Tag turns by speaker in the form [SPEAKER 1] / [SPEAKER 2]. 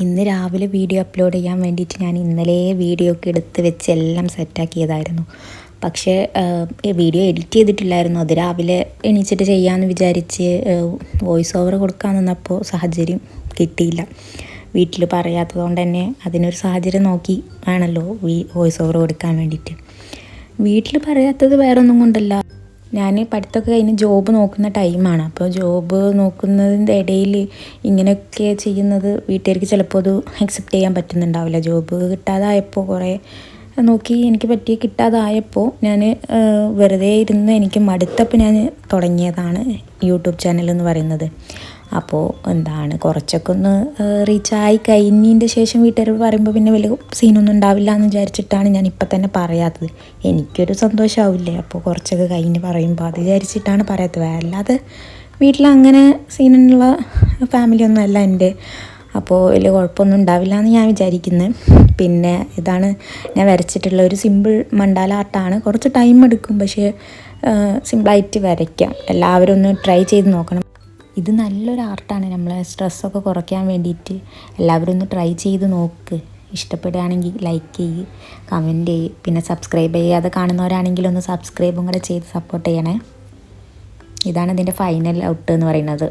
[SPEAKER 1] ഇന്ന് രാവിലെ video upload ചെയ്യാൻ വേണ്ടിയിട്ട് ഞാൻ ഇന്നലെ വീഡിയോ ഒക്കെ എടുത്ത് വെച്ച് എല്ലാം സെറ്റാക്കിയതായിരുന്നു. പക്ഷേ വീഡിയോ എഡിറ്റ് ചെയ്തിട്ടില്ലായിരുന്നു. അത് രാവിലെ എണീച്ചിട്ട് ചെയ്യാമെന്ന് വിചാരിച്ച് വോയിസ് ഓവർ കൊടുക്കാൻ നിന്നപ്പോൾ സാഹചര്യം കിട്ടിയില്ല. വീട്ടിൽ പറയാത്തത് കൊണ്ട് തന്നെ അതിനൊരു സാഹചര്യം നോക്കി വേണമല്ലോ വോയിസ് ഓവർ കൊടുക്കാൻ വേണ്ടിയിട്ട്. വീട്ടിൽ പറയാത്തത് വേറൊന്നും കൊണ്ടല്ല, ഞാൻ പഠിത്തമൊക്കെ കഴിഞ്ഞ് ജോബ് നോക്കുന്ന ടൈമാണ്. അപ്പോൾ ജോബ് നോക്കുന്നതിൻ്റെ ഇടയിൽ ഇങ്ങനെയൊക്കെ ചെയ്യുന്നത് വീട്ടുകാർക്ക് ചിലപ്പോൾ അത് അക്സെപ്റ്റ് ചെയ്യാൻ പറ്റുന്നുണ്ടാവില്ല. ജോബ് കിട്ടാതായപ്പോൾ കുറേ നോക്കി എനിക്ക് പറ്റിയ കിട്ടാതായപ്പോൾ ഞാൻ വെറുതെ ഇരുന്ന് എനിക്ക് മടുത്തപ്പോൾ ഞാൻ തുടങ്ങിയതാണ് യൂട്യൂബ് ചാനൽ എന്ന് പറയുന്നത്. അപ്പോൾ കുറച്ചൊക്കെ ഒന്ന് റീച്ചായി കഴിഞ്ഞതിൻ്റെ ശേഷം വീട്ടുകാർ പറയുമ്പോൾ പിന്നെ വലിയ സീനൊന്നും ഉണ്ടാവില്ല എന്ന് വിചാരിച്ചിട്ടാണ് ഞാൻ ഇപ്പം തന്നെ പറയാത്തത്. എനിക്കൊരു സന്തോഷമാവില്ലേ അപ്പോൾ കുറച്ചൊക്കെ കഴിഞ്ഞ് പറയുമ്പോൾ, അത് വിചാരിച്ചിട്ടാണ് പറയാത്തത്. അല്ലാതെ വീട്ടിലങ്ങനെ സീനുള്ള ഫാമിലിയൊന്നും അല്ല എൻ്റെ. അപ്പോൾ വലിയ കുഴപ്പമൊന്നും ഉണ്ടാവില്ല എന്ന് ഞാൻ വിചാരിക്കുന്നത്. പിന്നെ ഇതാണ് ഞാൻ വരച്ചിട്ടുള്ള ഒരു സിമ്പിൾ മണ്ടാല ആർട്ടാണ്. കുറച്ച് ടൈം എടുക്കും, പക്ഷേ സിമ്പിളായിട്ട് വരയ്ക്കാം. എല്ലാവരും ഒന്ന് ട്രൈ ചെയ്ത് നോക്കണം. ഇത് നല്ലൊരു ആർട്ടാണ്, നമ്മളെ സ്ട്രെസ്സൊക്കെ കുറയ്ക്കാൻ വേണ്ടിയിട്ട്. എല്ലാവരും ഒന്ന് ട്രൈ ചെയ്ത് നോക്ക്. ഇഷ്ടപ്പെടുകയാണെങ്കിൽ ലൈക്ക് ചെയ്യ്, കമൻറ്റ് ചെയ്യ്. പിന്നെ സബ്സ്ക്രൈബ് ചെയ്യാതെ കാണുന്നവരാണെങ്കിൽ ഒന്ന് സബ്സ്ക്രൈബും കൂടെ ചെയ്ത് സപ്പോർട്ട് ചെയ്യണേ. ഇതാണ് ഇതിൻ്റെ ഫൈനൽ ഔട്ട് എന്ന് പറയുന്നത്.